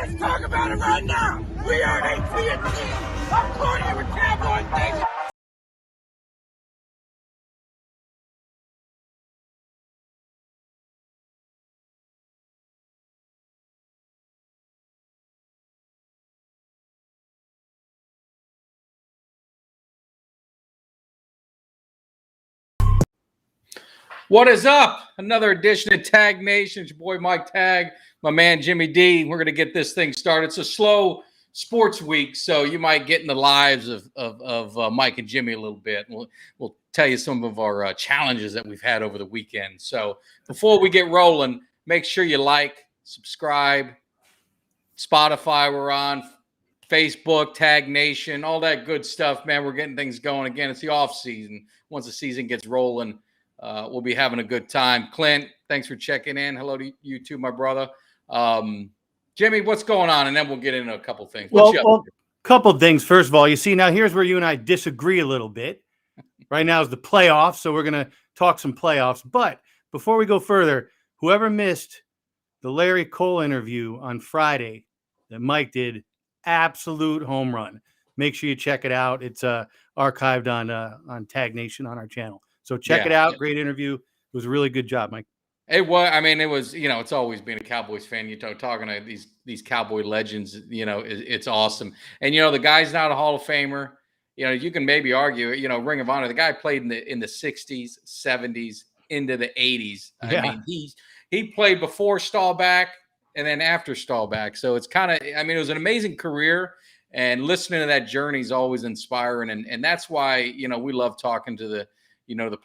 Let's talk about it right now. We are at AT&T. I'm Courtney with Cowboys Nation. What is up? Another edition of Tag Nation. It's your boy Mike Tag, my man Jimmy D. We're going to get this thing started. It's a slow sports week, so you might get in the lives of Mike and Jimmy a little bit. We'll tell you some of our challenges that we've had over the weekend. So before we get rolling, make sure you like, subscribe. Spotify, we're on. Facebook, Tag Nation, all that good stuff, man. We're getting things going again. It's the off season. Once the season gets rolling, we'll be having a good time. Clint, thanks for checking in. Hello to you too, my brother. Jimmy, what's going on? And then we'll get into a couple things. Well, couple things. First of all, you see, now here's where you and I disagree a little bit. Right now is the playoffs, so we're going to talk some playoffs. But before we go further, whoever missed the Larry Cole interview on Friday that Mike did, absolute home run. Make sure you check it out. It's archived on Tag Nation on our channel. So check it out. Great interview. It was a really good job, Mike. It was. I mean, it was. You know, it's always been a Cowboys fan. You know, talking to these Cowboy legends. You know, it's awesome. And you know, the guy's not a Hall of Famer. You know, you can maybe argue. You know, Ring of Honor. The guy played in the 60s, 70s, into the 80s. I mean, he played before Staubach and then after Staubach. So it's kind of. I mean, it was an amazing career. And listening to that journey is always inspiring. And that's why, you know, we love talking to the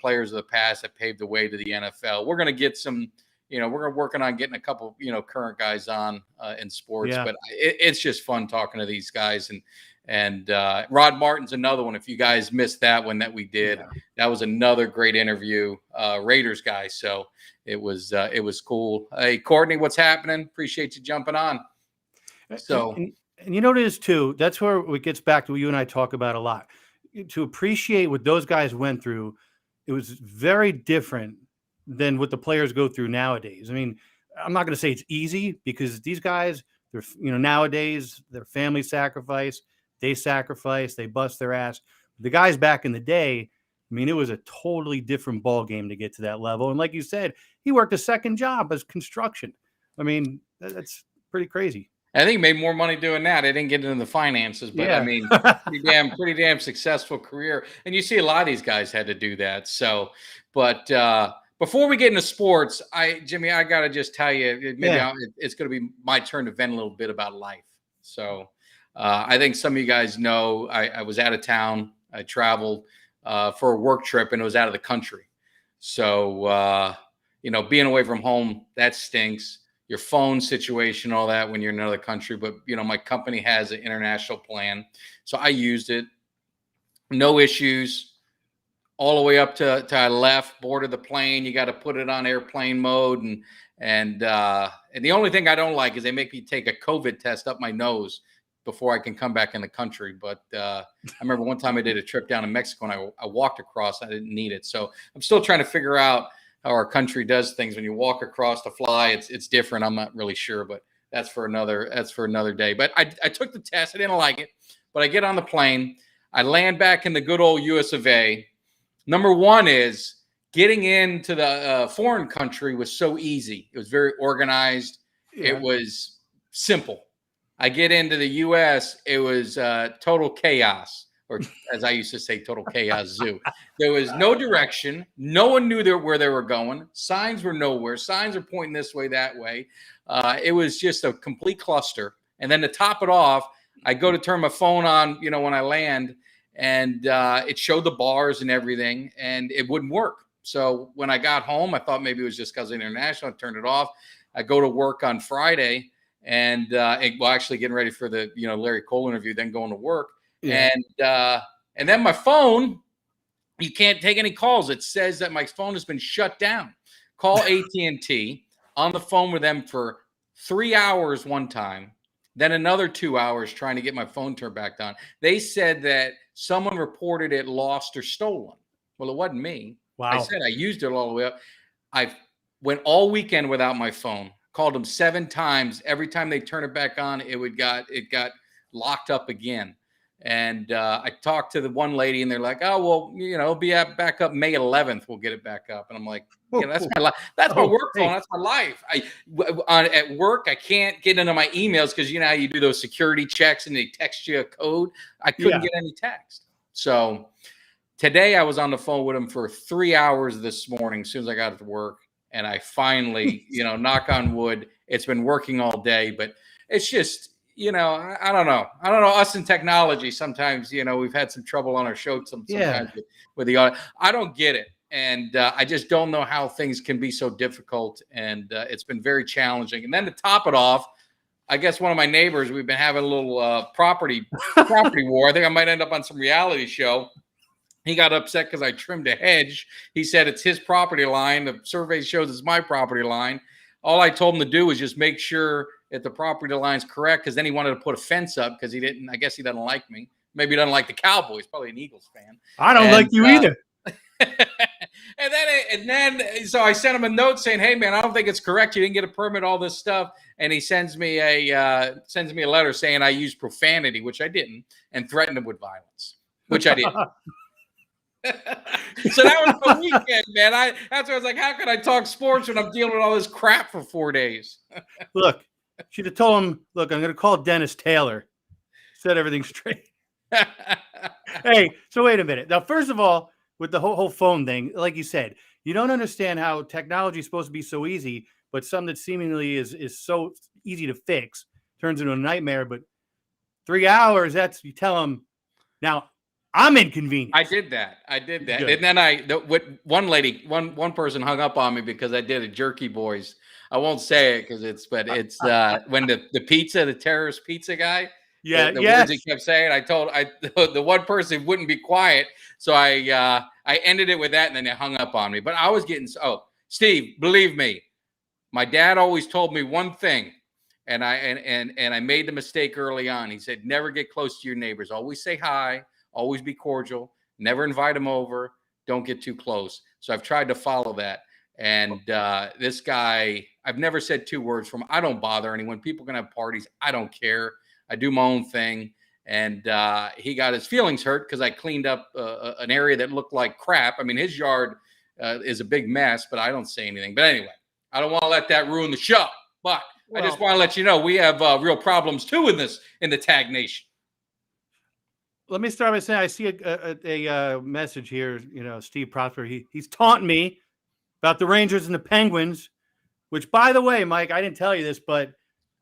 players of the past that paved the way to the NFL. We're going to get some, you know, we're working on getting a couple, you know, current guys on in sports, but it's just fun talking to these guys. And Rod Martin's another one. If you guys missed that one that we did, that was another great interview, Raiders guy. So it was cool. Hey, Courtney, what's happening? Appreciate you jumping on. So, and you know what it is too, that's where it gets back to what you and I talk about a lot. To appreciate what those guys went through, it was very different than what the players go through nowadays. I mean, I'm not going to say it's easy because these guys, they're, you know, nowadays their family sacrifice, they bust their ass. The guys back in the day, I mean, it was a totally different ball game to get to that level. And like you said, he worked a second job as construction. I mean, that's pretty crazy. I think he made more money doing that. I didn't get into the finances, but I mean, pretty damn successful career. And you see a lot of these guys had to do that. So, but before we get into sports, Jimmy, I got to just tell you, maybe it's going to be my turn to vent a little bit about life. So I think some of you guys know I was out of town. I traveled for a work trip and it was out of the country. So, you know, being away from home, that stinks. Your phone situation, all that when you're in another country. But, you know, my company has an international plan. So I used it. No issues. All the way up to I left, boarded the plane. You got to put it on airplane mode. And the only thing I don't like is they make me take a COVID test up my nose before I can come back in the country. But I remember one time I did a trip down to Mexico and I walked across. I didn't need it. So I'm still trying to figure out how our country does things. When you walk across to fly, it's different. I'm not really sure, but that's for another day. But I took the test. I didn't like it, but I get on the plane. I land back in the good old US of A. Number one is getting into the foreign country was so easy. It was very organized. It was simple. I get into the US. It was total chaos. Or as I used to say, total chaos zoo. There was no direction. No one knew where they were going. Signs were nowhere. Signs are pointing this way, that way. It was just a complete cluster. And then to top it off, I go to turn my phone on, you know, when I land, and it showed the bars and everything, and it wouldn't work. So when I got home, I thought maybe it was just because of international. I turned it off. I go to work on Friday, and actually getting ready for the, you know, Larry Cole interview, then going to work. And then my phone, you can't take any calls. It says that my phone has been shut down. Call AT&T, on the phone with them for 3 hours one time, then another 2 hours trying to get my phone turned back on. They said that someone reported it lost or stolen. Well, it wasn't me. Wow. I said I used it all the way up. I went all weekend without my phone. called them 7 times. Every time they turn it back on, it got locked up again. And I talked to the one lady, and they're like, "Oh, well, it'll be back up May 11th. We'll get it back up." And I'm like, that's my life. That's my work phone. That's my life. At work, I can't get into my emails because how you do those security checks and they text you a code. I couldn't get any text. So today I was on the phone with him for 3 hours this morning as soon as I got to work. And I finally, knock on wood, it's been working all day, but it's just, I don't know. Us in technology, sometimes, we've had some trouble on our show sometimes with the audio. I don't get it. And I just don't know how things can be so difficult. And it's been very challenging. And then to top it off, I guess one of my neighbors, we've been having a little property war. I think I might end up on some reality show. He got upset because I trimmed a hedge. He said it's his property line. The survey shows it's my property line. All I told him to do was just make sure that the property line's correct, because then he wanted to put a fence up because I guess he doesn't like me. Maybe he doesn't like the Cowboys. Probably an Eagles fan. I don't like you either. and then so I sent him a note saying, "Hey man, I don't think it's correct. You didn't get a permit, all this stuff." And he sends me a letter saying I used profanity, which I didn't, and threatened him with violence, which I didn't. So that was the weekend, man. That's why I was like, how can I talk sports when I'm dealing with all this crap for 4 days? Look, should have told him, look, I'm going to call Dennis Taylor. Set everything straight. Hey, so wait a minute. Now, first of all, with the whole phone thing, like you said, you don't understand how technology is supposed to be so easy, but something that seemingly is so easy to fix turns into a nightmare. But 3 hours, you tell them, now, I'm inconvenienced. I did that. Good. And then one person hung up on me because I did a Jerky Boys. I won't say it it's when the pizza, the terrorist pizza guy. Yeah. The words he kept saying. The one person wouldn't be quiet. So I ended it with that, and then they hung up on me. But I was getting, Steve, believe me, my dad always told me one thing. And I made the mistake early on. He said, never get close to your neighbors. Always say hi. Always be cordial. Never invite them over. Don't get too close. So I've tried to follow that. And this guy, I've never said 2 words from him. I don't bother anyone. People can have parties. I don't care. I do my own thing. And he got his feelings hurt because I cleaned up an area that looked like crap. I mean, his yard is a big mess, but I don't say anything. But anyway, I don't want to let that ruin the show. But I just want to let you know we have real problems too in the Tag Nation. Let me start by saying I see a message here. Steve Prosper, he's taunting me about the Rangers and the Penguins, which, by the way, Mike, I didn't tell you this, but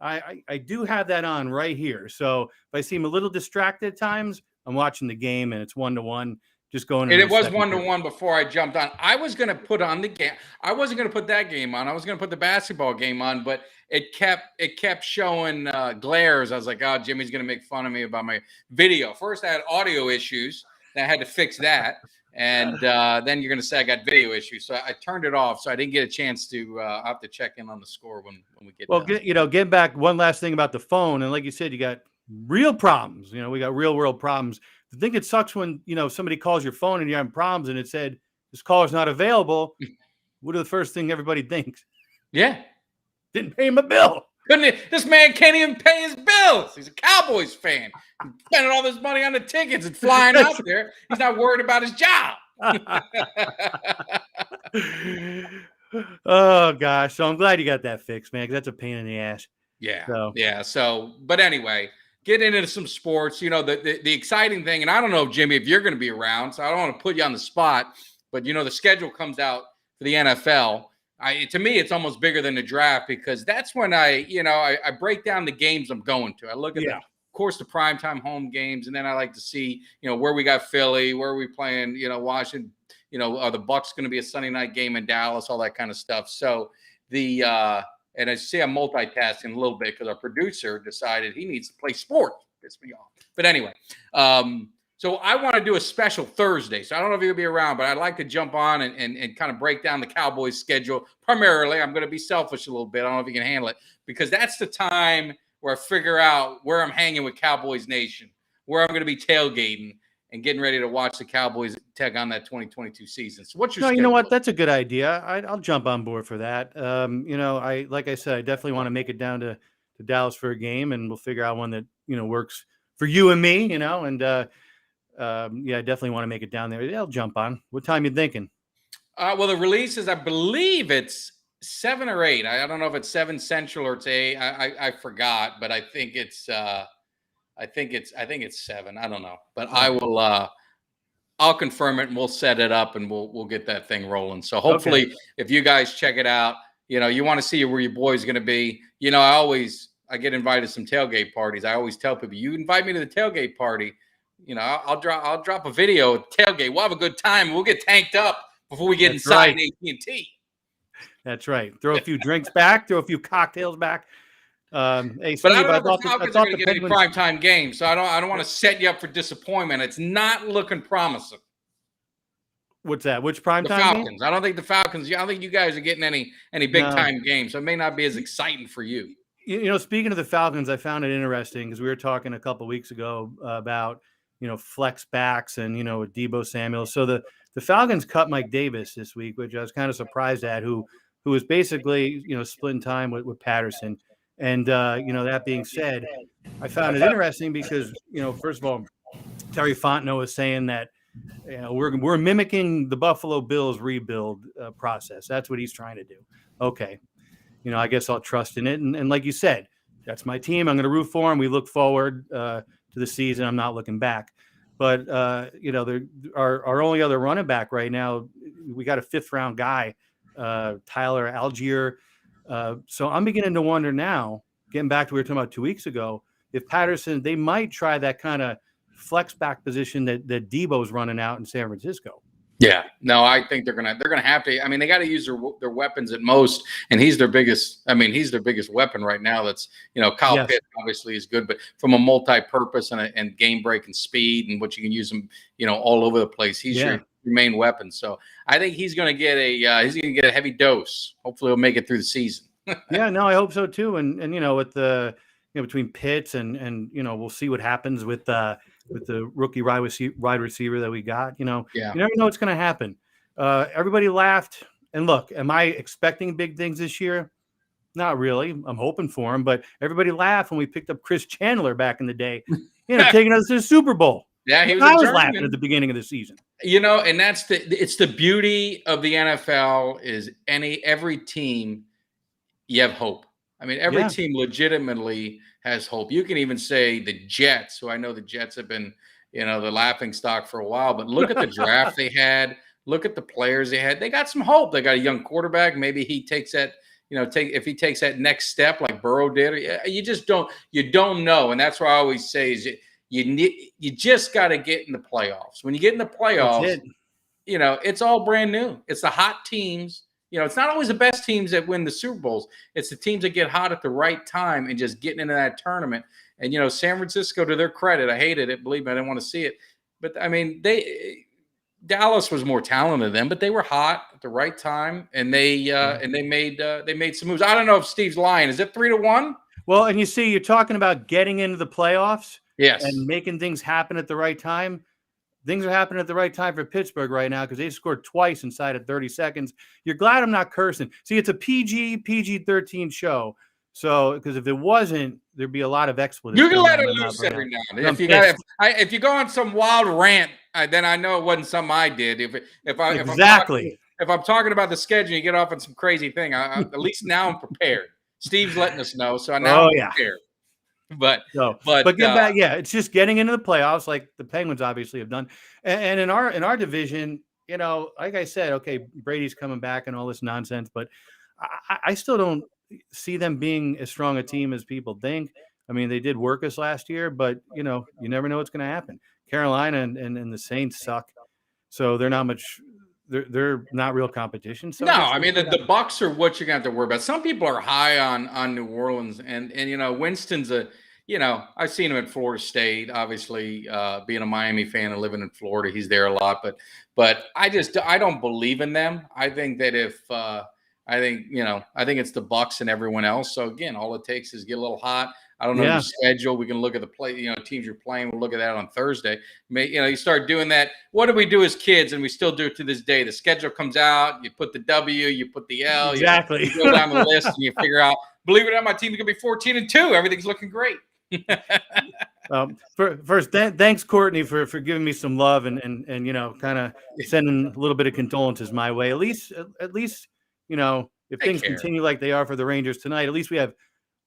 I do have that on right here. So if I seem a little distracted at times, I'm watching the game and it's 1-1. Just going. And it was 1-1 before I jumped on. I was going to put on the game. I wasn't going to put that game on. I was going to put the basketball game on, but it kept showing glares. I was like, oh, Jimmy's going to make fun of me about my video. First, I had audio issues. Then I had to fix that. And then you're going to say I got video issues. So I turned it off. So I didn't get a chance to I'll have to check in on the score when we get done. Get back one last thing about the phone. And like you said, you got real problems. We got real world problems. The thing that sucks when, somebody calls your phone and you're having problems and it said, this caller's not available. What are the first thing everybody thinks? Yeah. Didn't pay him a bill. This man can't even pay his bills. He's a Cowboys fan. He's spending all this money on the tickets and flying out there. He's not worried about his job. Oh, gosh. So I'm glad you got that fixed, man, because that's a pain in the ass. Yeah. So, but anyway, get into some sports. The exciting thing, and I don't know, Jimmy, if you're going to be around, so I don't want to put you on the spot, but, the schedule comes out for the NFL. To me, it's almost bigger than the draft because that's when I break down the games I'm going to. I look at, of course, the primetime home games, and then I like to see, where we got Philly, where are we playing, Washington, are the Bucks going to be a Sunday night game in Dallas, all that kind of stuff. So and I see I'm multitasking a little bit because our producer decided he needs to play sports. Piss me off. But anyway, so I want to do a special Thursday. So I don't know if you'll be around, but I'd like to jump on and kind of break down the Cowboys schedule. Primarily, I'm going to be selfish a little bit. I don't know if you can handle it because that's the time where I figure out where I'm hanging with Cowboys Nation, where I'm going to be tailgating. and getting ready to watch the Cowboys take on that 2022 season. So what's your No, you schedule? know what? That's a good idea. I'll jump on board for that. Like I said, I definitely want to make it down to Dallas for a game, and we'll figure out one that works for you and me. And I definitely want to make it down there. Yeah, I'll jump on. What time you thinking? Well, the release is, I believe it's 7 or 8. I don't know if it's 7 Central or it's 8. I forgot, but I think it's 7. I don't know, but I will. I'll confirm it and we'll set it up and we'll get that thing rolling. So hopefully, if you guys check it out, you want to see where your boy's going to be. I get invited to some tailgate parties. I always tell people, you invite me to the tailgate party, I'll drop a video at tailgate. We'll have a good time. We'll get tanked up before we get inside AT&T. That's right. Throw a few drinks back. Throw a few cocktails back. Hey, Steve, but I don't know if the Falcons are going to get any primetime games, so I don't want to set you up for disappointment. It's not looking promising. What's that? Which primetime? The Falcons. Game? I don't think the Falcons. I don't think you guys are getting any big time games, so it may not be as exciting for you. Speaking of the Falcons, I found it interesting because we were talking a couple of weeks ago about flex backs and Deebo Samuel. So the Falcons cut Mike Davis this week, which I was kind of surprised at. Who was basically splitting time with Patterson. And, that being said, I found it interesting because, first of all, Terry Fontenot was saying that we're mimicking the Buffalo Bills rebuild process. That's what he's trying to do. Okay. I guess I'll trust in it. And like you said, that's my team. I'm going to root for him. We look forward to the season. I'm not looking back. But, our only other running back right now, we got a 5th-round guy, Tyler Algier. So I'm beginning to wonder now, getting back to what we were talking about 2 weeks ago, if Patterson, they might try that kind of flex back position that Deebo's running out in San Francisco. Yeah, no, I think they're gonna have to. I mean, they got to use their weapons at most, and he's their biggest. I mean, he's their biggest weapon right now. That's Kyle Pitts obviously is good, but from a multi-purpose and game break and speed and what you can use him, all over the place. He's your main weapon. So I think he's going to get a heavy dose. Hopefully, he'll make it through the season. Yeah, no, I hope so too. And with the between Pitts and we'll see what happens with the rookie wide receiver that we got. You never know what's going to happen. Everybody laughed. And look, am I expecting big things this year? Not really. I'm hoping for him. But everybody laughed when we picked up Chris Chandler back in the day, taking us to the Super Bowl. Yeah, I was laughing at the beginning of the season. And it's the beauty of the NFL is every team, you have hope. I mean, every team legitimately has hope. You can even say the Jets, who I know the Jets have been, the laughing stock for a while, but look at the draft they had. Look at the players they had. They got some hope. They got a young quarterback. Maybe he takes that, if he takes that next step like Burrow did. You just don't know. And that's what I always say is you just got to get in the playoffs. When you get in the playoffs, it's all brand new. It's the hot teams. It's not always the best teams that win the Super Bowls. It's the teams that get hot at the right time and just getting into that tournament. And, San Francisco, to their credit, I hated it. Believe me, I didn't want to see it. But, I mean, Dallas was more talented than them, but they were hot at the right time, and they made some moves. I don't know if Steve's lying. Is it 3-1? Well, and you're talking about getting into the playoffs. Yes. And making things happen at the right time. Things are happening at the right time for Pittsburgh right now because they scored twice inside of 30 seconds. You're glad I'm not cursing. See, it's a PG-13 show. So, because if it wasn't, there'd be a lot of expletives. You can let it loose every now and then. If you go on some wild rant, then I know it wasn't something I did. If I'm talking about the schedule, you get off on some crazy thing. At least now I'm prepared. Steve's letting us know, so now I'm prepared. But get back, it's just getting into the playoffs, like the Penguins obviously have done. And in our division, like I said, okay, Brady's coming back and all this nonsense, but I still don't see them being as strong a team as people think. I mean, they did work us last year, but you never know what's going to happen. Carolina and the Saints suck, so they're not much. They're not real competition. So no, I mean the Bucks are what you're going to have to worry about. Some people are high on New Orleans, and Winston's I've seen him at Florida State. Obviously, being a Miami fan and living in Florida, he's there a lot. But I don't believe in them. I think that I think it's the Bucks and everyone else. So again, all it takes is get a little hot. I don't know your schedule. We can look at the teams you're playing. We'll look at that on Thursday. You start doing that. What did we do as kids? And we still do it to this day. The schedule comes out. You put the W, you put the L. Exactly. You go down the list and you figure out, believe it or not, my team's going to be 14-2. Everything's looking great. First, thanks, Courtney, for giving me some love and kind of sending a little bit of condolences my way. At least, if things continue like they are for the Rangers tonight, at least we have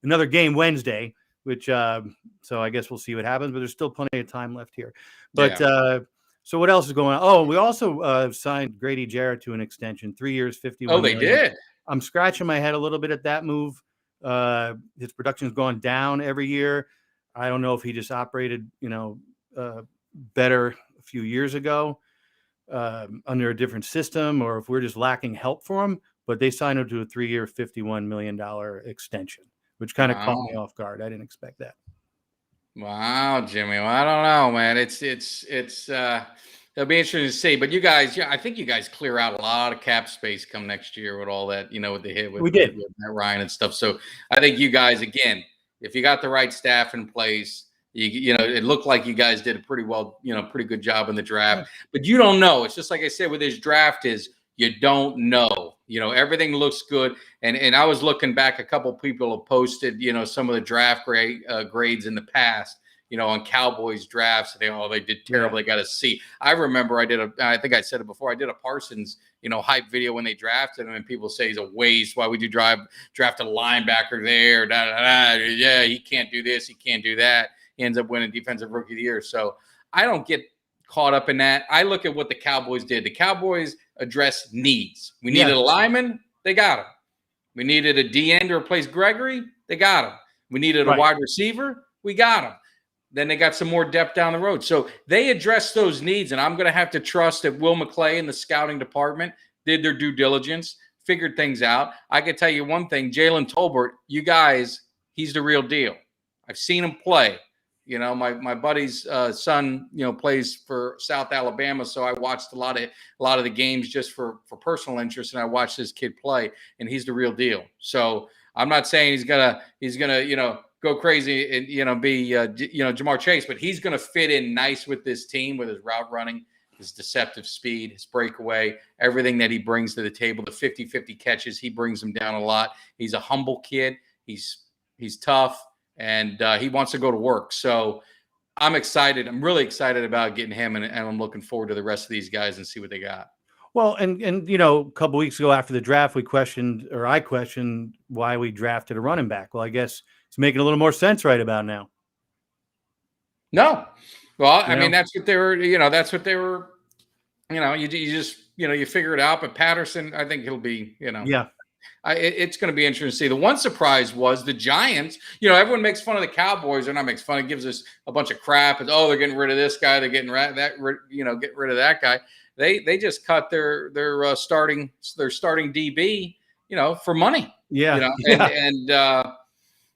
another game Wednesday, which so I guess we'll see what happens. But there's still plenty of time left here. But so what else is going on? Oh, we also signed Grady Jarrett to an extension, 3 years, $51 million. Oh, they did. I'm scratching my head a little bit at that move. His production's gone down every year. I don't know if he just operated, better a few years ago under a different system, or if we're just lacking help for him. But they signed him to a 3-year, $51 million extension, which kind of caught me off guard. I didn't expect that. Wow, Jimmy. Well, I don't know, man. It's it'll be interesting to see. But you guys, I think you guys clear out a lot of cap space come next year with all that, with the hit with Matt Ryan and stuff. So I think you guys, again, if you got the right staff in place, it looked like you guys did a pretty good job in the draft. But you don't know. It's just like I said with this draft is you don't know. Everything looks good. And I was looking back, a couple people have posted, some of the draft grades in the past, on Cowboys drafts. They did terrible. They got a C. I remember I think I said it before, I did a Parsons, hype video when they drafted him, and people say he's a waste. Why would you draft a linebacker there? Yeah, he can't do this. He can't do that. He ends up winning Defensive Rookie of the Year. So I don't get caught up in that. I look at what the Cowboys did. The Cowboys addressed needs. We needed a lineman. They got him. We needed a D-end to replace Gregory. They got him. We needed a wide receiver. We got him. Then they got some more depth down the road. So they addressed those needs, and I'm going to have to trust that Will McClay and the scouting department did their due diligence, figured things out. I can tell you one thing, Jalen Tolbert, you guys, he's the real deal. I've seen him play. My buddy's son, plays for South Alabama, so I watched a lot of the games just for personal interest, and I watched this kid play, and he's the real deal. So I'm not saying he's gonna go crazy and be Jamar Chase, but he's gonna fit in nice with this team with his route running, his deceptive speed, his breakaway, everything that he brings to the table. The 50-50 catches, he brings them down a lot. He's a humble kid. He's tough. And he wants to go to work. So I'm excited. I'm really excited about getting him, and I'm looking forward to the rest of these guys and see what they got. Well, and a couple weeks ago after the draft, I questioned why we drafted a running back. Well, I guess it's making a little more sense right about now. No. Well, I mean, that's what they were, that's what they were, you just, you figure it out. But Patterson, I think he'll be, it's going to be interesting to see. The one surprise was the Giants. Everyone makes fun of the Cowboys. They're not makes fun. It gives us a bunch of crap. It's, they're getting rid of this guy. They're getting get rid of that guy. They just cut their starting DB, for money. Yeah.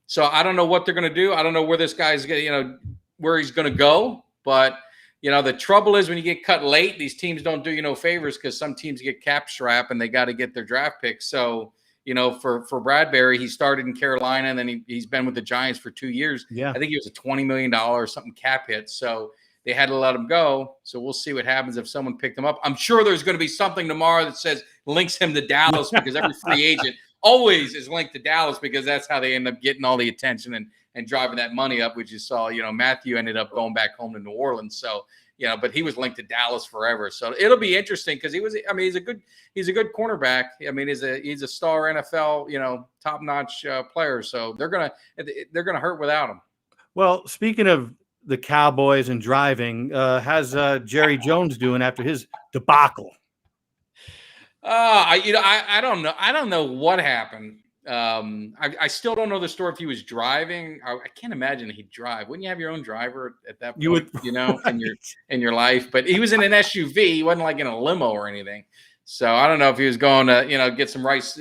So I don't know what they're going to do. I don't know where this guy's where he's going to go. But the trouble is when you get cut late, these teams don't do you no favors because some teams get cap strap and they got to get their draft picks. So, for Bradbury, he started in Carolina and then he's been with the Giants for 2 years. Yeah. I think he was a $20 million or something cap hit. So they had to let him go. So we'll see what happens if someone picked him up. I'm sure there's going to be something tomorrow that says links him to Dallas because every free agent always is linked to Dallas because that's how they end up getting all the attention and driving that money up, which you saw, Matthew ended up going back home to New Orleans. So, but he was linked to Dallas forever. So it'll be interesting because he's a good cornerback. I mean, he's a star NFL, top-notch player. So they're going to hurt without him. Well, speaking of the Cowboys and driving, how's Jerry Jones doing after his debacle? I don't know. I don't know what happened. I still don't know the story if he was driving. I can't imagine he'd drive. Wouldn't you have your own driver at that point? You would, in your life. But he was in an SUV. He wasn't like in a limo or anything. So I don't know if he was going to, get some rice,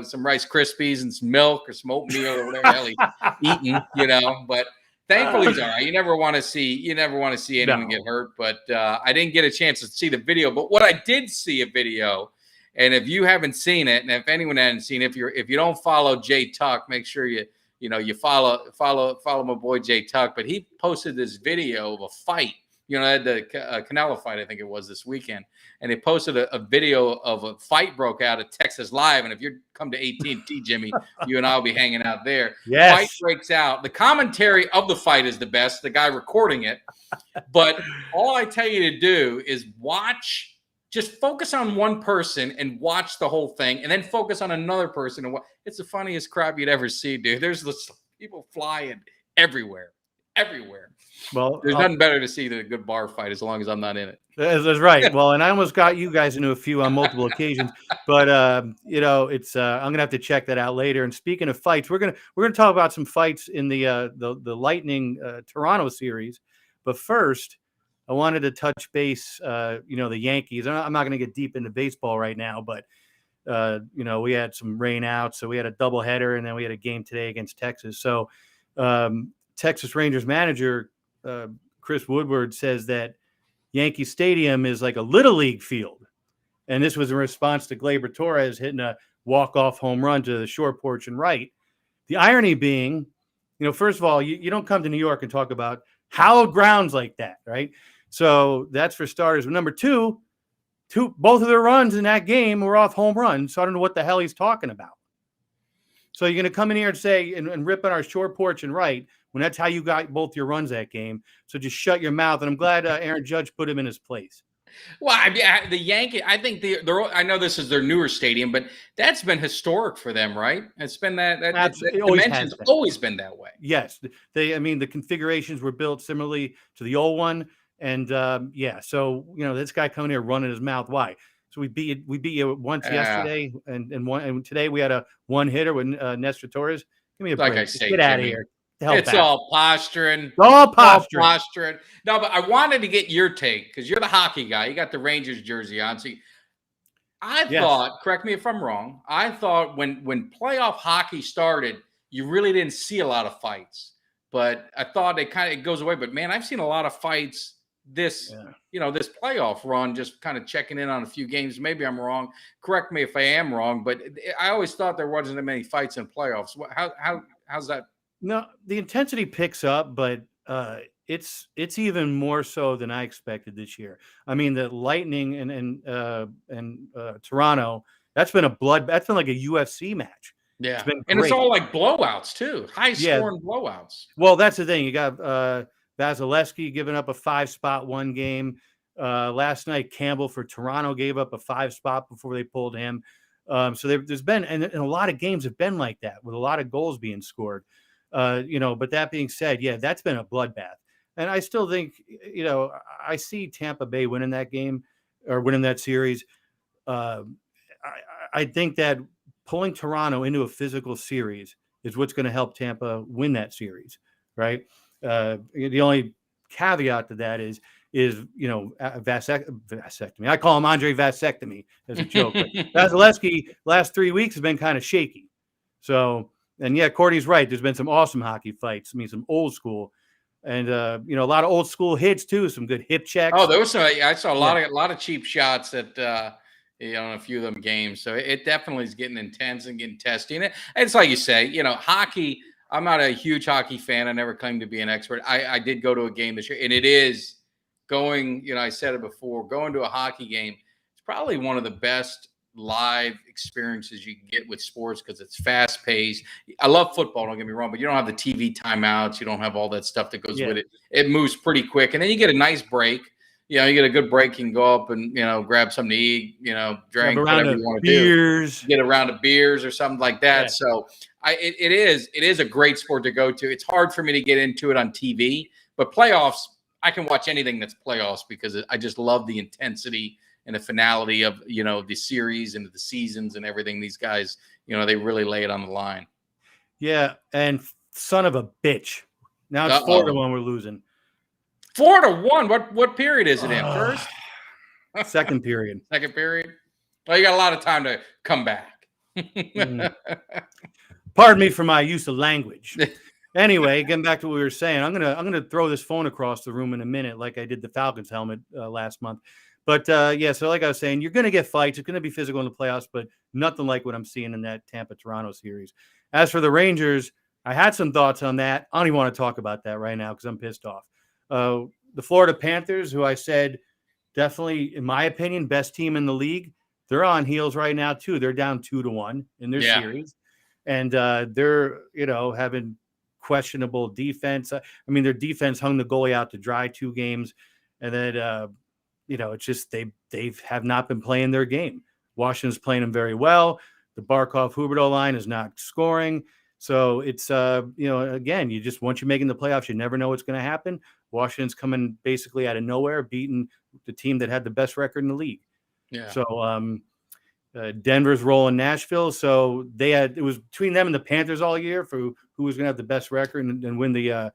some Rice Krispies and some milk or some oatmeal or whatever the hell he's eating, But thankfully he's all right. You never want to see anyone get hurt. But I didn't get a chance to see the video. But what I did see a video. And if you haven't seen it, and if anyone hasn't seen it, if you don't follow Jay Tuck, make sure you you follow my boy Jay Tuck, but he posted this video of a fight. At the Canelo fight, I think it was this weekend, and they posted a video of a fight broke out at Texas Live. And if you come to AT&T, Jimmy, you and I'll be hanging out there. Yes. Fight breaks out. The commentary of the fight is the best. The guy recording it, but all I tell you to do is watch. Just focus on one person and watch the whole thing, and then focus on another person. And it's the funniest crap you'd ever see, dude. There's people flying everywhere. Well, there's nothing better to see than a good bar fight, as long as I'm not in it. That's right. Well, and I almost got you guys into a few on multiple occasions, but it's I'm gonna have to check that out later. And speaking of fights, we're gonna talk about some fights in the Lightning Toronto series. But first, I wanted to touch base. The Yankees. I'm not gonna get deep into baseball right now, but we had some rain out, so we had a doubleheader, and then we had a game today against Texas. So Texas Rangers manager Chris Woodward says that Yankee Stadium is like a little league field, and this was in response to Gleyber Torres hitting a walk-off home run to the short porch and right. The irony being, first of all, you don't come to New York and talk about hallowed grounds like that, right? So that's for starters. But number two, both of their runs in that game were off home runs, so I don't know what the hell he's talking about. So you're going to come in here and say and rip on our short porch and right when that's how you got both your runs that game. So just shut your mouth. And I'm glad Aaron Judge put him in his place. Well, the Yankees, I think I know this is their newer stadium, but that's been historic for them, right? It's been that dimension's always been that way. Yes. The configurations were built similarly to the old one. And so, this guy coming here running his mouth. Why? So we beat you once yesterday, and today we had a one hitter with Nestor Torres. Give me a break. Like I say, get out of here. It's all posturing. All posturing. No, but I wanted to get your take because you're the hockey guy. You got the Rangers jersey on. So I thought, correct me if I'm wrong, I thought when playoff hockey started, you really didn't see a lot of fights. But I thought it goes away. But man, I've seen a lot of fights this playoff run, just kind of checking in on a few games. Maybe I'm wrong. Correct me if I am wrong, but I always thought there wasn't that many fights in playoffs. How's that? No, the intensity picks up, but it's even more so than I expected this year. I mean, the Lightning and Toronto, that's been that's been like a UFC match. Yeah, and it's all like blowouts too, high scoring blowouts. Well, that's the thing. You got Vasilevsky giving up a 5-spot one game. Last night, Campbell for Toronto gave up a 5-spot before they pulled him. So there's been, and a lot of games have been like that with a lot of goals being scored. But that being said, that's been a bloodbath. And I still think, I see Tampa Bay winning that game or winning that series. I think that pulling Toronto into a physical series is what's going to help Tampa win that series, right? The only caveat to that is vasectomy. I call him Andre Vasectomy as a joke. But Vasilevsky last 3 weeks has been kind of shaky. So, and Cordy's right. There's been some awesome hockey fights. I mean, some old school, and a lot of old school hits too. Some good hip checks. Oh, there was I saw a lot of cheap shots at a few of them games. So it definitely is getting intense and getting testy. And it's like you say, hockey. I'm not a huge hockey fan. I never claimed to be an expert. I did go to a game this year, and it is going, I said it before, going to a hockey game. It's probably one of the best live experiences you can get with sports because it's fast paced. I love football, don't get me wrong, but you don't have the TV timeouts. You don't have all that stuff that goes with it. It moves pretty quick. And then you get a nice break. You get a good break. You can go up and, grab something to eat, drink, whatever you want to do. Get a round of beers or something like that. Yeah. So it is a great sport to go to. It's hard for me to get into it on TV, but playoffs, I can watch anything that's playoffs because I just love the intensity and the finality of, the series and the seasons and everything. These guys, they really lay it on the line. Yeah. And son of a bitch. Now it's 4-1 we're losing. 4-1. What period is it in? First? Second period. Second period. Well, you got a lot of time to come back. Pardon me for my use of language. Anyway, getting back to what we were saying, I'm gonna throw this phone across the room in a minute, like I did the Falcons helmet last month. But so like I was saying, you're gonna get fights. It's gonna be physical in the playoffs, but nothing like what I'm seeing in that Tampa-Toronto series. As for the Rangers, I had some thoughts on that. I don't even want to talk about that right now because I'm pissed off. The Florida Panthers, who I said definitely, in my opinion, best team in the league, they're on heels right now too. They're down 2-1 in their series, and they're having questionable defense. I mean, their defense hung the goalie out to dry 2 games, and then it's just they have not been playing their game. Washington's playing them very well. The Barkov-Huberdeau line is not scoring. So it's, again, once you're making the playoffs, you never know what's going to happen. Washington's coming basically out of nowhere, beating the team that had the best record in the league. Yeah. So Denver's rolling Nashville. So it was between them and the Panthers all year for who was going to have the best record and win the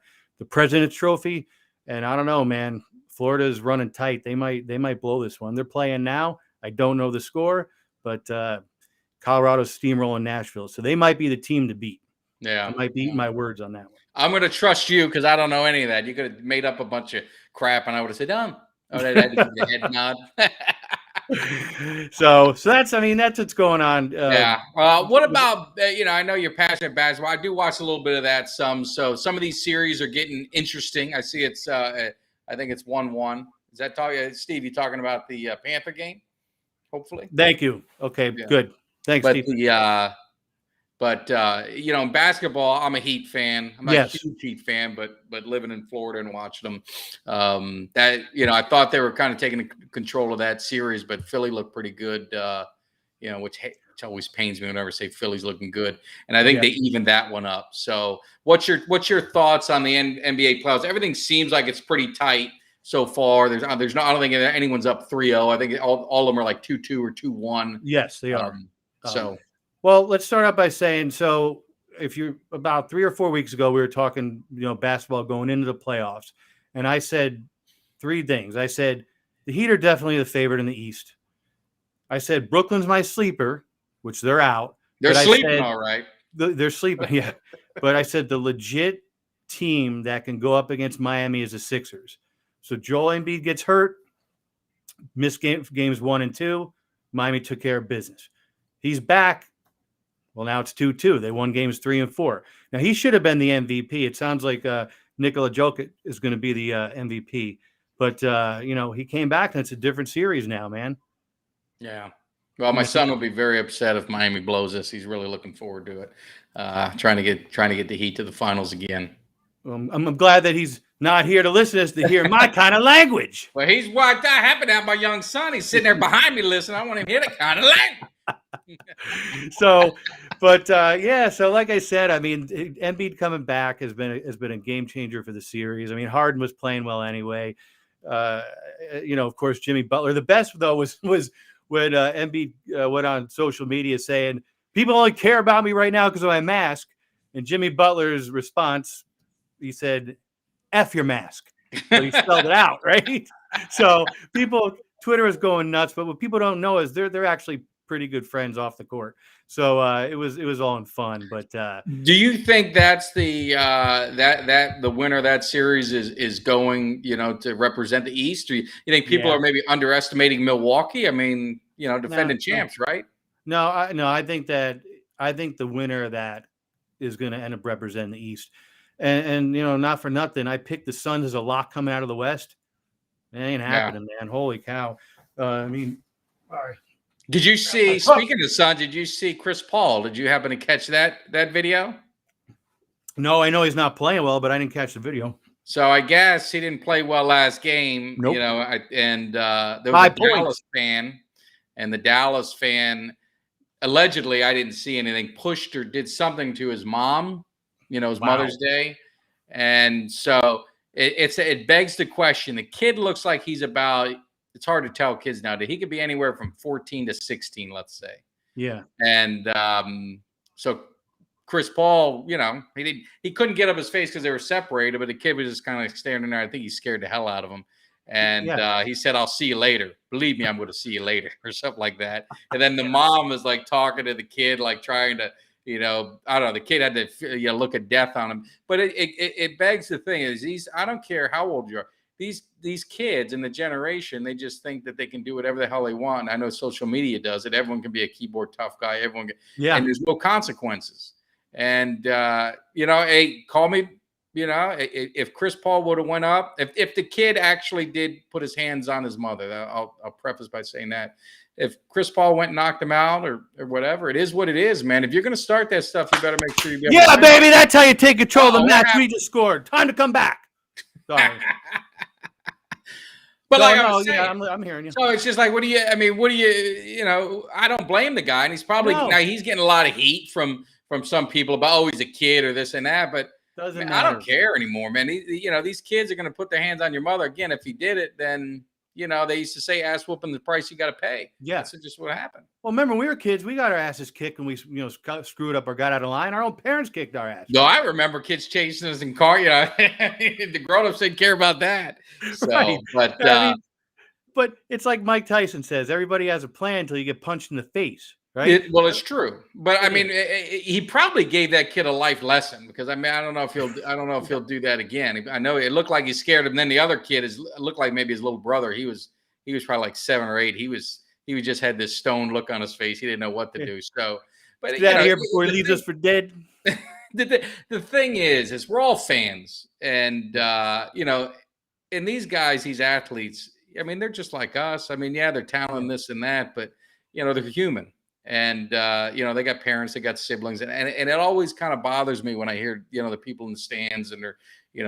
President's Trophy. And I don't know, man. Florida is running tight. They might blow this one. They're playing now. I don't know the score, but Colorado's steamrolling Nashville. So they might be the team to beat. Yeah. I might be eating my words on that one. I'm going to trust you because I don't know any of that. You could have made up a bunch of crap and I would have said, oh, that had to give you a head nod. So that's what's going on. Yeah. What about, I know you're passionate about basketball. I do watch a little bit of that some. So some of these series are getting interesting. I see it's, I think it's 1-1. Is that Steve, you talking about the Panther game? Hopefully. Thank you. Okay, yeah. Good. Thanks, but Steve. In basketball, I'm a Heat fan. I'm not a huge Heat fan, but living in Florida and watching them, I thought they were kind of taking control of that series, but Philly looked pretty good. Which always pains me whenever I say Philly's looking good, and I think they evened that one up. So, what's your thoughts on the NBA playoffs? Everything seems like it's pretty tight so far. There's no. I don't think anyone's up 3-0. I think all of them are like 2-2 or 2-1. Yes, they are. Well, let's start out by saying, so if you're about 3 or 4 weeks ago, we were talking, basketball going into the playoffs. And I said 3 things. I said, the Heat are definitely the favorite in the East. I said, Brooklyn's my sleeper, which they're out. They're sleeping all right. They're sleeping, yeah. But I said the legit team that can go up against Miami is the Sixers. So Joel Embiid gets hurt, missed games 1 and 2. Miami took care of business. He's back. Well, now it's 2-2. They won games 3 and 4. Now, he should have been the MVP. It sounds like Nikola Jokic is going to be the MVP. But, he came back, and it's a different series now, man. Yeah. Well, my son will be very upset if Miami blows us. He's really looking forward to it. Trying to get the Heat to the finals again. I'm glad that he's not here to listen to us to hear my kind of language. Well, he's what happened to my young son. He's sitting there behind me listening. I want him to hear that kind of language. So like I said, I mean, Embiid coming back has been a game changer for the series. I mean, Harden was playing well anyway. Of course, Jimmy Butler. The best though was when Embiid went on social media saying people only care about me right now because of my mask, and Jimmy Butler's response, he said, "F your mask." So he spelled it out, right? So Twitter is going nuts, but what people don't know is they're actually pretty good friends off the court. So it was all in fun. But do you think that's the the winner of that series is going to represent the East? Or you think people are maybe underestimating Milwaukee? I mean, defending champs, right? No, I think the winner of that is going to end up representing the East. And not for nothing, I picked the Suns as a lock coming out of the West. It ain't happening, man. Holy cow! All right. Did you see? Speaking of Suns, did you see Chris Paul? Did you happen to catch that video? No, I know he's not playing well, but I didn't catch the video. So I guess he didn't play well last game. Nope. And there was a Dallas fan, and the Dallas fan allegedly, I didn't see anything, pushed or did something to his mom. His Mother's Day, and so it begs the question. The kid looks like he's about. It's hard to tell kids nowadays. He could be anywhere from 14 to 16, let's say. Yeah. And so Chris Paul, he couldn't get up his face because they were separated, but the kid was just kind of staring in there. I think he scared the hell out of him. And he said, "I'll see you later. Believe me, I'm going to see you later," or something like that. And then the mom was like talking to the kid, like trying to, I don't know. The kid had to look at death on him. But it begs the thing is I don't care how old you are. These kids in the generation, they just think that they can do whatever the hell they want. I know social media does it. Everyone can be a keyboard tough guy. Everyone can, and there's no consequences. And hey, call me. If Chris Paul would have went up, if the kid actually did put his hands on his mother, I'll preface by saying that. If Chris Paul went and knocked him out or whatever, it is what it is, man. If you're going to start that stuff, you better make sure you get. Yeah, baby, that's how you take control of the match. We just scored. Time to come back. Sorry. But no, like no, I was saying, yeah, I'm hearing you. So it's just like, what do you? I don't blame the guy, and he's probably now he's getting a lot of heat from some people about he's a kid or this and that, but man, I don't care anymore, man. These kids are going to put their hands on your mother again. If he did it, then they used to say ass whooping the price you got to pay. Yeah, that's just what happened. Well, remember when we were kids, we got our asses kicked when we screwed up or got out of line. Our own parents kicked our ass. No, I remember kids chasing us in car. The grown-ups didn't care about that. So, right. But it's like Mike Tyson says: everybody has a plan until you get punched in the face. Right. It's true, but I mean, he probably gave that kid a life lesson because I don't know if he'll do that again. I know it looked like he scared him. Then the other kid looked like maybe his little brother. He was probably like 7 or 8. He just had this stone look on his face. He didn't know what to do. So, but get out of here before he leaves us for dead. The thing is we're all fans, and and these guys, these athletes, I mean, they're just like us. I mean, yeah, they're talented, this and that, but they're human. And they got parents, they got siblings, and it always kind of bothers me when I hear the people in the stands and they're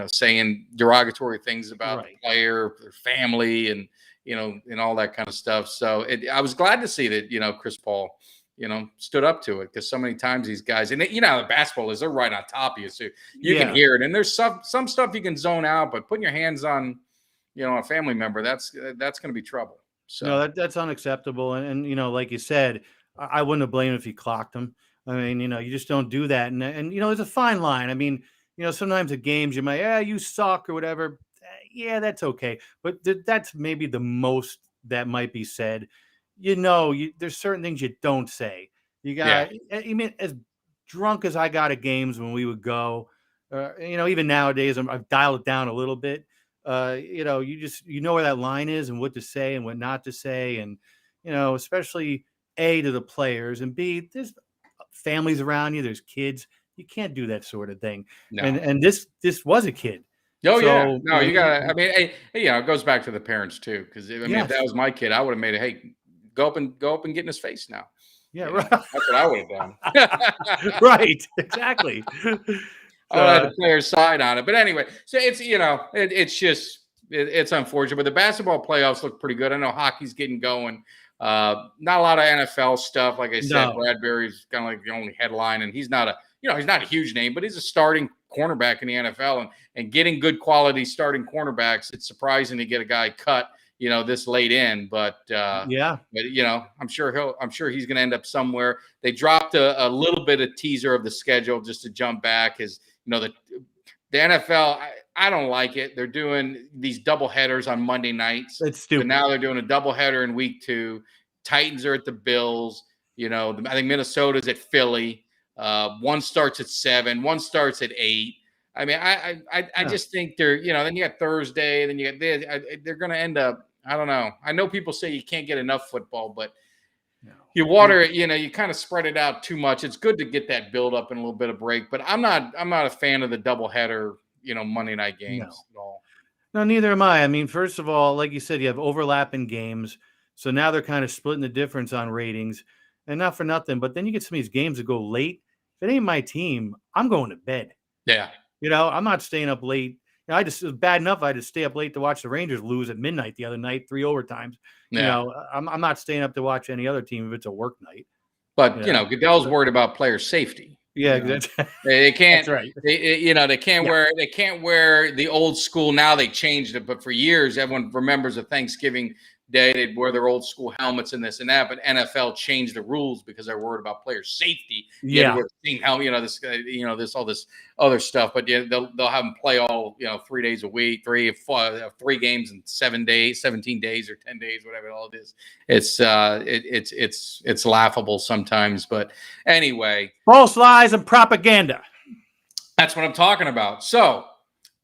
saying derogatory things about the player, their family, and and all that kind of stuff. So I was glad to see that Chris Paul stood up to it, because so many times these guys, and the basketball is, they're right on top of you, so you can hear it. And there's some stuff you can zone out, but putting your hands on a family member, that's going to be trouble. So no, that's unacceptable. And like you said, I wouldn't have blamed him if he clocked him. I mean, you just don't do that. And there's a fine line. I mean, sometimes at games you might, you suck or whatever. Yeah, that's okay. But that's maybe the most that might be said. There's certain things you don't say. You got, I mean, as drunk as I got at games when we would go, even nowadays I've dialed it down a little bit. You know where that line is and what to say and what not to say. And, especially A, to the players, and B, there's families around you, there's kids. You can't do that sort of thing. No. And this was a kid. Oh, so, yeah. No, you got to, I mean, it goes back to the parents too. Because if that was my kid, I would have made it, hey, go up and get in his face now. Yeah, right. That's what I would have done. Right, exactly. I would have the player's side on it. But anyway, so it's, it's just, it's unfortunate. But the basketball playoffs look pretty good. I know hockey's getting going. Not a lot of NFL stuff. Like I said, Bradbury's kind of like the only headline, and he's not a huge name, but he's a starting cornerback in the NFL, and getting good quality starting cornerbacks. It's surprising to get a guy cut, this late in, but I'm sure he's going to end up somewhere. They dropped a little bit of teaser of the schedule just to jump back, as the NFL. I don't like it. They're doing these double headers on Monday nights. It's stupid. But now they're doing a double header in week 2. Titans are at the Bills. I think Minnesota's at Philly. One starts at 7. One starts at 8. I mean, I just think they're, then you got Thursday, then you got this. They're going to end up, I don't know. I know people say you can't get enough football, but you water it, you kind of spread it out too much. It's good to get that build up and a little bit of break, but I'm not a fan of the double header, Monday night games at all. No, neither am I. I mean, first of all, like you said, you have overlapping games. So now they're kind of splitting the difference on ratings, and not for nothing, but then you get some of these games that go late. If it ain't my team, I'm going to bed. Yeah. I'm not staying up late. It was bad enough I had to stay up late to watch the Rangers lose at midnight the other night, 3 overtimes. Yeah. I'm not staying up to watch any other team if it's a work night. But, Goodell's worried about player safety. Yeah, they can't. That's right. They can't wear the old school. Now they changed it, but for years everyone remembers a Thanksgiving Day they'd wear their old school helmets and this and that. But NFL changed the rules because they're worried about player safety. This all this other stuff. But they'll have them play all 3 days a week, 3 games in 7 days, 17 days, or 10 days, whatever all it is. It's laughable sometimes. But anyway, false lies and propaganda. That's what I'm talking about. So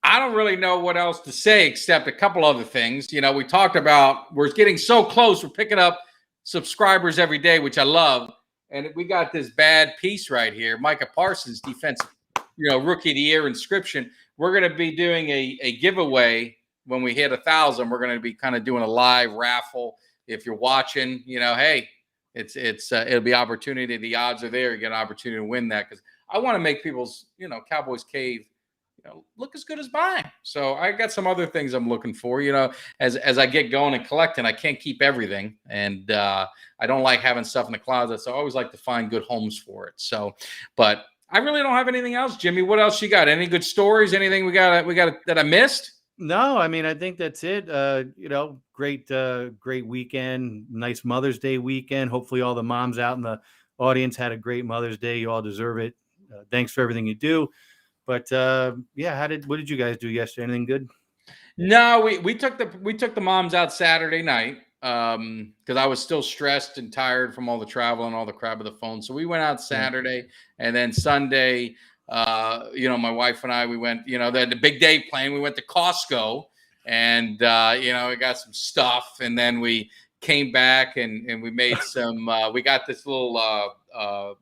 I don't really know what else to say except a couple other things. We talked about we're getting so close. We're picking up subscribers every day, which I love. and we got this bad piece right here. Micah Parsons, defensive, rookie of the year inscription. We're going to be doing a giveaway when we hit 1,000. We're going to be kind of doing a live raffle. If you're watching, hey, it'll be opportunity. The odds are there. You get an opportunity to win that, because I want to make people's, Cowboys Cave, look as good as mine. So I got some other things I'm looking for, as I get going and collecting. I can't keep everything, and I don't like having stuff in the closet. So I always like to find good homes for it. So, but I really don't have anything else, Jimmy. What else you got? Any good stories? Anything we got that I missed? No, I mean, I think that's it. Great weekend. Nice Mother's Day weekend. Hopefully all the moms out in the audience had a great Mother's Day. You all deserve it. Thanks for everything you do. But what did you guys do yesterday? Anything good? No, we took the moms out Saturday night because I was still stressed and tired from all the travel and all the crap of the phone. So we went out Saturday, and then Sunday, my wife and I, we went, the big day plane. We went to Costco, and we got some stuff, and then we came back and we made some. We got this little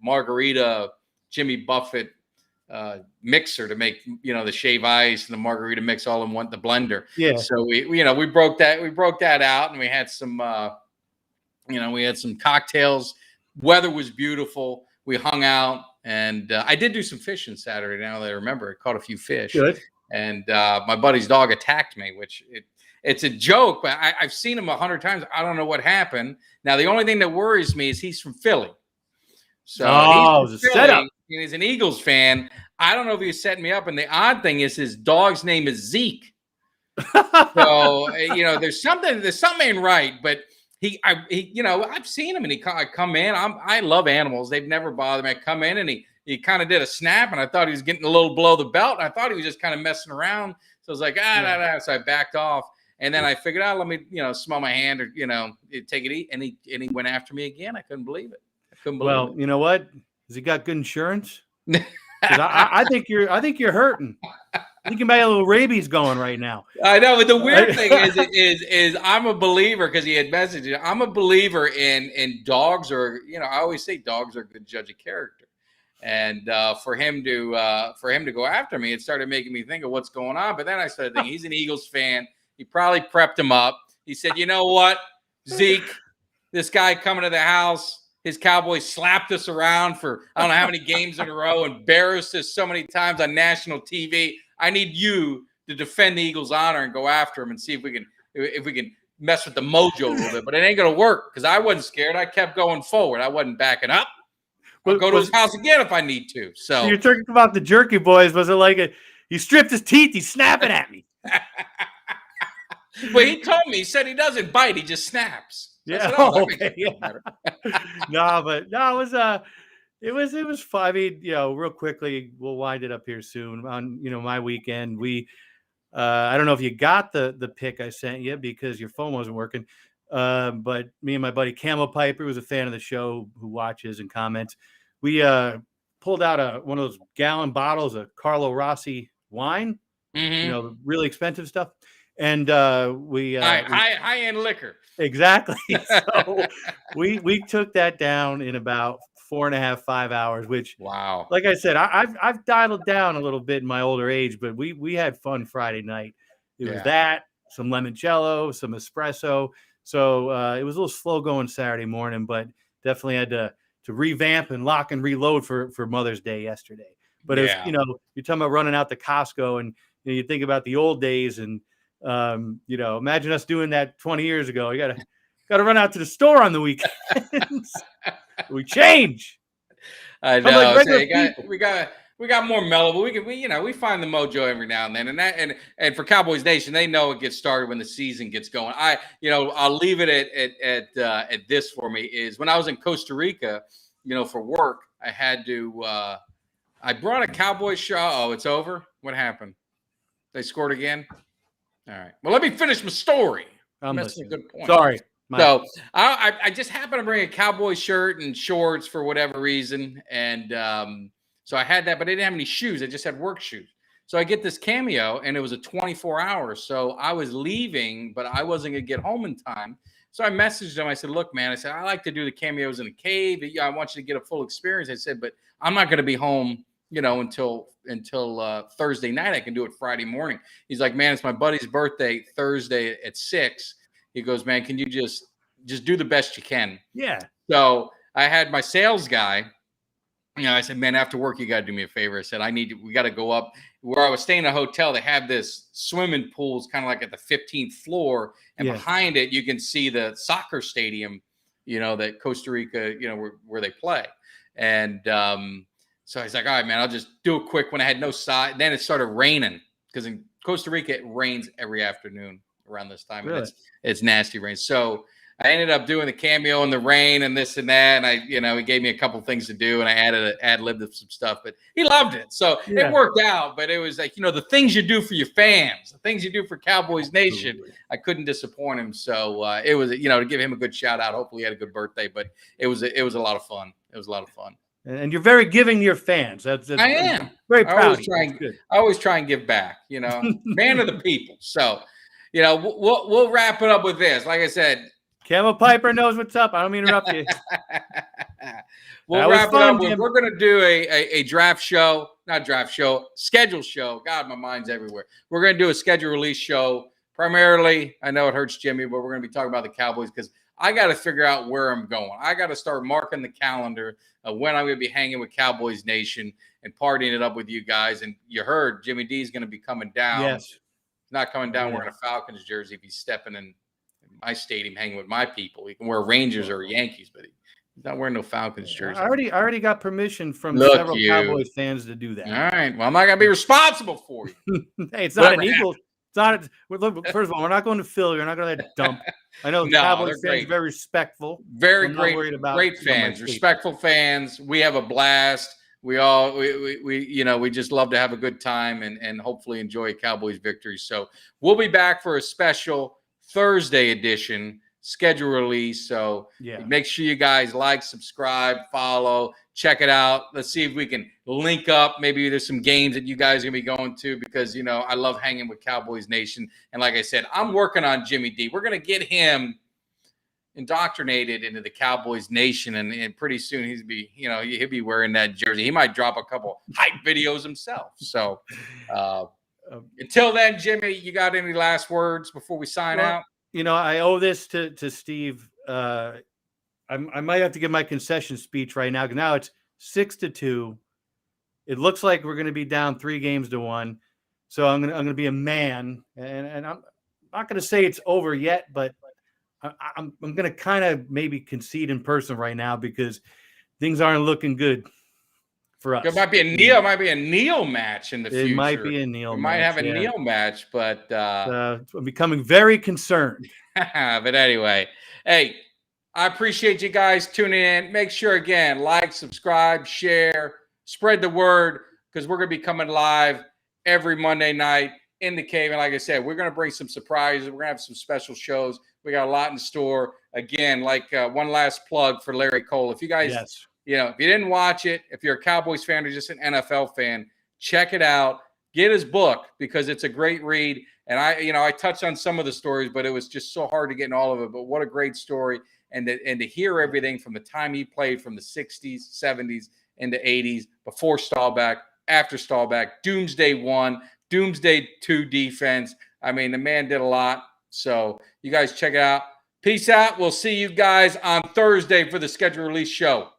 margarita Jimmy Buffett mixer to make the shave ice and the margarita mix all in one, the blender. Yeah. So we broke that out, and we had some cocktails. Weather was beautiful. We hung out, and I did do some fishing Saturday. Now that I remember, I caught a few fish. Good. And my buddy's dog attacked me, which it's a joke, but I've seen him 100 times. I don't know what happened. Now the only thing that worries me is he's from Philly. So he's a setup. And he's an Eagles fan. I don't know if he's setting me up. And the odd thing is his dog's name is Zeke. So, there's something ain't right. But I've seen him, and I come in. I love animals. They've never bothered me. I come in, and he kind of did a snap, and I thought he was getting a little below the belt. And I thought he was just kind of messing around. So I was like, So I backed off. And then I figured out, let me, smell my hand, or, take it, eat. And he went after me again. I couldn't believe it. Well, you know what? Has he got good insurance? I think you're hurting. You can buy a little rabies going right now. I know, but the weird thing is I'm a believer, because he had messaged. I'm a believer in dogs, or I always say dogs are a good judge of character. And for him to go after me, it started making me think of what's going on. But then I started thinking, he's an Eagles fan. He probably prepped him up. He said, "You know what, Zeke, this guy coming to the house. His Cowboys slapped us around for I don't know how many games in a row, embarrassed us so many times on national TV. I need you to defend the Eagles' honor and go after him and see if we can mess with the mojo a little bit. But it ain't gonna work, because I wasn't scared. I kept going forward. I wasn't backing up. I'll go to his house again if I need to." So you're talking about the Jerky Boys. Was it like he stripped his teeth? He's snapping at me. Well, he told me. He said he doesn't bite. He just snaps. Yeah. Okay. Yeah. It was fun. I mean, real quickly, we'll wind it up here soon. On my weekend, I don't know if you got the pic I sent you because your phone wasn't working. But me and my buddy Cameo Piper, who's a fan of the show, who watches and comments, we pulled out one of those gallon bottles of Carlo Rossi wine. Mm-hmm. Really expensive stuff. And we high-end liquor. Exactly. So we took that down in about 4.5, 5 hours, which, wow. Like I said, I've dialed down a little bit in my older age, but we had fun Friday night. It was that, some limoncello, some espresso. So it was a little slow going Saturday morning, but definitely had to revamp and lock and reload for Mother's Day yesterday. But it was, you're talking about running out to Costco, and you think about the old days, and imagine us doing that 20 years ago. You gotta run out to the store on the weekends. We change. I know. Like we got more mellow, but we find the mojo every now and then. And for Cowboys Nation, they know it gets started when the season gets going. I'll leave it at this for me is when I was in Costa Rica, for work, I had to I brought a Cowboys shirt. Oh, it's over. What happened? They scored again. All right. Well, let me finish my story. That's a good point. Sorry. So I just happened to bring a Cowboy shirt and shorts for whatever reason. And so I had that, but I didn't have any shoes. I just had work shoes. So I get this Cameo, and it was a 24 hours. So I was leaving, but I wasn't going to get home in time. So I messaged him. I said, look, man, I said, I like to do the cameos in the cave. Yeah, I want you to get a full experience. I said, but I'm not going to be home, until Thursday night. I can do it Friday morning. He's like, man, it's my buddy's birthday Thursday at 6. He goes, man, can you just do the best you can? Yeah. So I had my sales guy. I said, man, after work, you got to do me a favor. I said, we got to go up where I was staying in a hotel. They have this swimming pools kind of like at the 15th floor. And behind it, you can see the soccer stadium, that Costa Rica, where they play. And so he's like, all right, man, I'll just do it quick when I had no side. Then it started raining because in Costa Rica, it rains every afternoon around this time. Really? And it's nasty rain. So I ended up doing the cameo in the rain and this and that. And he gave me a couple things to do and I ad-libbed some stuff, but he loved it. So it worked out, but it was like, the things you do for your fans, the things you do for Cowboys Nation, I couldn't disappoint him. So it was, to give him a good shout out. Hopefully he had a good birthday, but it was a lot of fun. It was a lot of fun. And you're very giving to your fans. That's I am. I'm very proud. I always try and give back, man of the people. So, we'll wrap it up with this. Like I said, Camel Piper knows what's up. I don't mean to interrupt you. We'll wrap it up with, we're going to do a draft show, not draft show, schedule show. God, my mind's everywhere. We're going to do a schedule release show. Primarily, I know it hurts Jimmy, but we're going to be talking about the Cowboys because I got to figure out where I'm going. I got to start marking the calendar of when I'm going to be hanging with Cowboys Nation and partying it up with you guys. And you heard Jimmy D is going to be coming down. Yes. He's not coming down wearing a Falcons jersey if he's stepping in my stadium hanging with my people. He can wear Rangers or Yankees, but he's not wearing no Falcons jersey. I already got permission from several Cowboys fans to do that. All right. Well, I'm not going to be responsible for you. Hey, it's not an equal. It's not. Look, first of all, we're not going to Philly. We're not going to dump. I know Cowboys fans are very respectful. Very great fans, respectful fans. We have a blast. We just love to have a good time and hopefully enjoy a Cowboys victory. So we'll be back for a special Thursday edition schedule release. So make sure you guys like, subscribe, follow, check it out. Let's see if we can link up. Maybe there's some games that you guys are going to be going to because, I love hanging with Cowboys Nation. And like I said, I'm working on Jimmy D. We're going to get him indoctrinated into the Cowboys Nation. And pretty soon he'll be wearing that jersey. He might drop a couple hype videos himself. So until then, Jimmy, you got any last words before we sign out? I owe this to Steve. I might have to give my concession speech right now because now it's 6-2. It looks like we're going to be down 3-1. So I'm going to be a man, and I'm not going to say it's over yet, but I'm going to kind of maybe concede in person right now because things aren't looking good for us. It might be a Neil match in the future. It might be a Neil match. We might have a Neil match, but I'm becoming very concerned. But anyway, hey, I appreciate you guys tuning in. Make sure, again, like, subscribe, share, spread the word because we're going to be coming live every Monday night in the cave. And like I said, we're going to bring some surprises. We're going to have some special shows. We got a lot in store. Again, one last plug for Larry Cole. If you guys, if you didn't watch it, if you're a Cowboys fan or just an NFL fan, check it out. Get his book because it's a great read. And I touched on some of the stories, but it was just so hard to get in all of it. But what a great story. And to hear everything from the time he played from the 60s, 70s, into 80s, before Staubach, after Staubach, Doomsday 1, Doomsday 2 defense. I mean, the man did a lot. So you guys check it out. Peace out. We'll see you guys on Thursday for the schedule release show.